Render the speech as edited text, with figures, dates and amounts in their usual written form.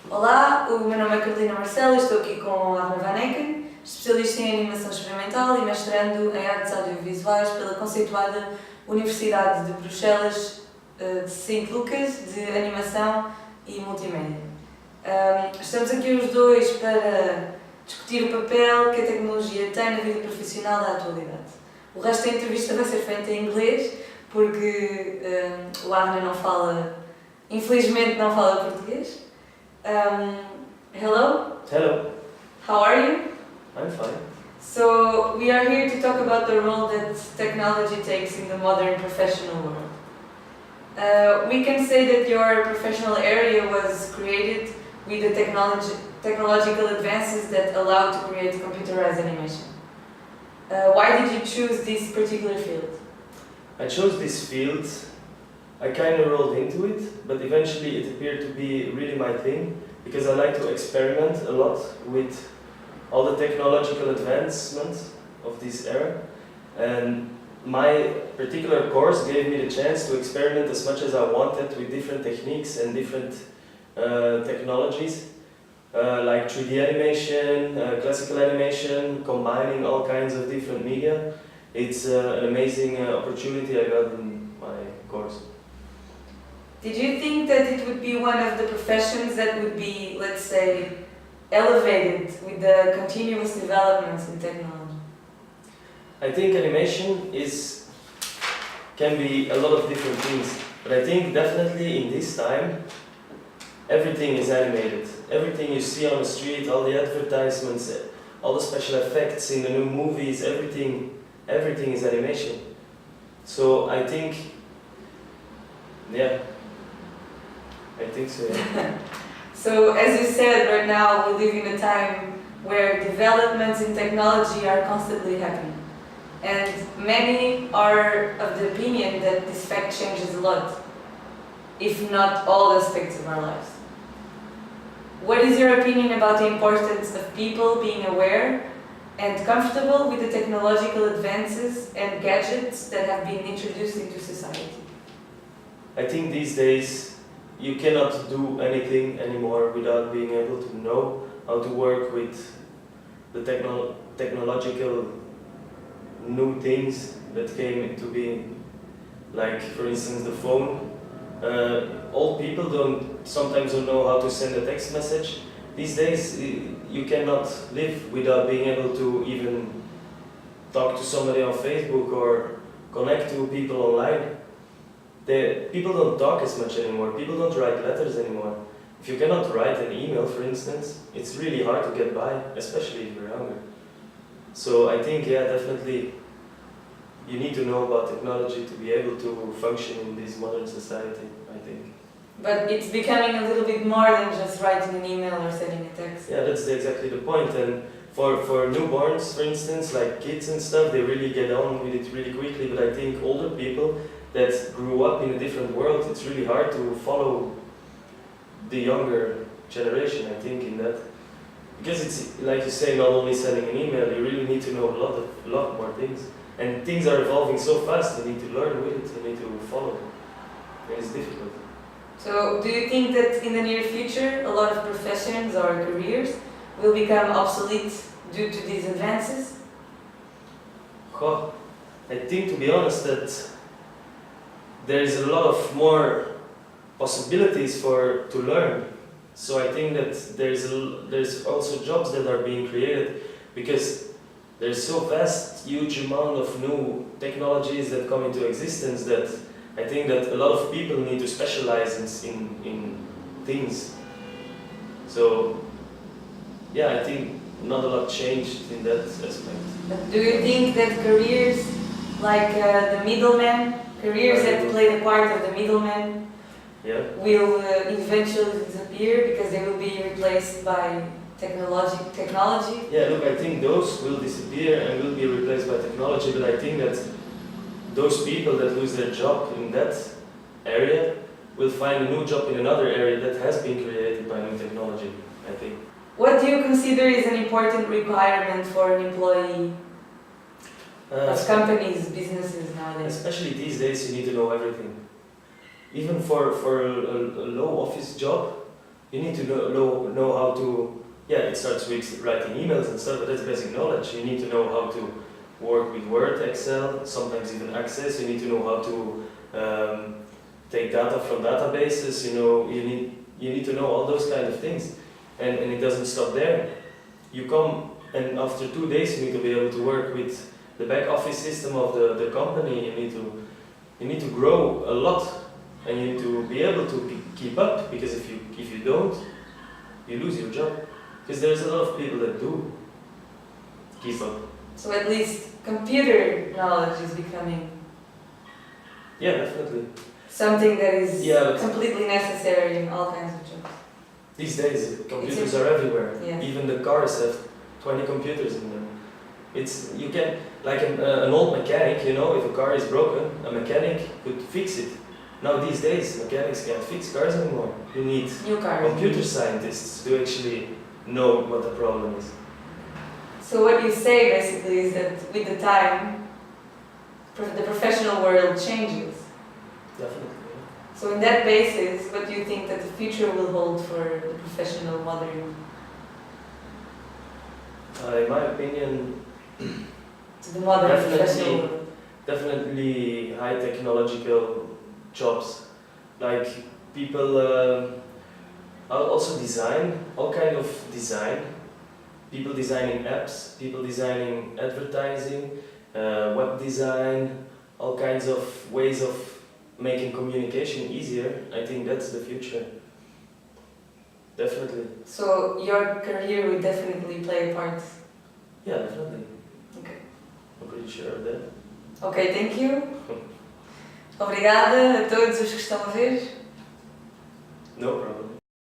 Olá, o meu nome é Carolina Marcelo e estou aqui com a Ana Van Eycken, especialista em animação experimental e mestrando em artes audiovisuais pela conceituada Universidade de Bruxelas de St. Lucas de Animação e Multimédia. Estamos aqui os dois para discutir o papel que a tecnologia tem na vida profissional da atualidade. O resto da entrevista vai ser feita em inglês, porque o Arne não fala, infelizmente não fala português. Hello? Hello. How are you? I'm fine. So, we are here to talk about the role that technology takes in the modern professional world. We can say that your professional area was created with the technological advances that allow to create computerized animation. Why did you choose this particular field? I chose this field. I kind of rolled into it, but eventually it appeared to be really my thing because I like to experiment a lot with all the technological advancements of this era. And my particular course gave me the chance to experiment as much as I wanted with different techniques and different technologies, like 3D animation, classical animation, combining all kinds of different media. It's an amazing opportunity I got in my course. Did you think that it would be one of the professions that would be, let's say, elevated with the continuous developments in technology? I think animation can be a lot of different things, but I think definitely in this time, everything is animated. Everything you see on the street, all the advertisements, all the special effects in the new movies, everything is animation. So I think, I think so, yeah. So, as you said, right now we live in a time where developments in technology are constantly happening. And many are of the opinion that this fact changes a lot, if not all aspects of our lives. What is your opinion about the importance of people being aware and comfortable with the technological advances and gadgets that have been introduced into society? I think these days you cannot do anything anymore without being able to know how to work with the technological new things that came into being. Like, for instance, the phone. Old people sometimes don't know how to send a text message. These days you cannot live without being able to even talk to somebody on Facebook or connect to people online. People don't talk as much anymore, people don't write letters anymore. If you cannot write an email, for instance, it's really hard to get by, especially if you're younger. So I think, definitely you need to know about technology to be able to function in this modern society, I think. But it's becoming a little bit more than just writing an email or sending a text. Yeah, that's exactly the point. And for newborns, for instance, like kids and stuff, they really get on with it really quickly. But I think older people that grew up in a different world, it's really hard to follow the younger generation, I think, in that. Because it's, like you say, not only sending an email, you really need to know a lot more things. And things are evolving so fast, you need to learn with it, you need to follow. And it's difficult. So, do you think that in the near future, a lot of professions or careers will become obsolete due to these advances? I think, to be honest, that there is a lot of more possibilities to learn. So I think that there's also jobs that are being created because there's so vast, huge amount of new technologies that come into existence that I think that a lot of people need to specialize in things. So I think not a lot changed in that aspect. But do you think that careers like the middleman, careers that play the part of the middleman, will eventually disappear because they will be replaced by technology? Yeah, look, I think those will disappear and will be replaced by technology, but I think that those people that lose their job in that area will find a new job in another area that has been created by new technology, I think. What do you consider is an important requirement for an employee of companies, businesses nowadays? Especially these days, you need to know everything. Even for a low office job, You need to know how to, yeah, it starts with writing emails and stuff, but that's basic knowledge. You need to know how to work with Word, Excel, sometimes even Access. You need to know how to take data from databases. You need to know all those kind of things, and it doesn't stop there. You come, and after 2 days you need to be able to work with the back office system of the company. You need to grow a lot, and you need to be able to keep up, because if you don't, you lose your job. Because there's a lot of people that do keep up. So at least computer knowledge is becoming Yeah, definitely. something that is Yeah, completely necessary in all kinds of jobs. these days computers are everywhere. Yeah. Even the cars have 20 computers in them. You can, like an old mechanic, if a car is broken, a mechanic could fix it. Now these days, mechanics can't fix cars anymore. You need New cars. computer scientists to actually know what the problem is. So what you say basically is that with the time, the professional world changes. Definitely. So in that basis, what do you think that the future will hold for the professional modern? In my opinion, To the modern professional world? definitely high technological jobs. Like people also design, all kind of design. People designing apps, people designing advertising, web design, all kinds of ways of making communication easier. I think that's the future. Definitely. So your career will definitely play a part. Yeah, definitely. Okay. I'm pretty sure of that. Ok, thank you. Obrigada a todos os que estão a ver. No problem.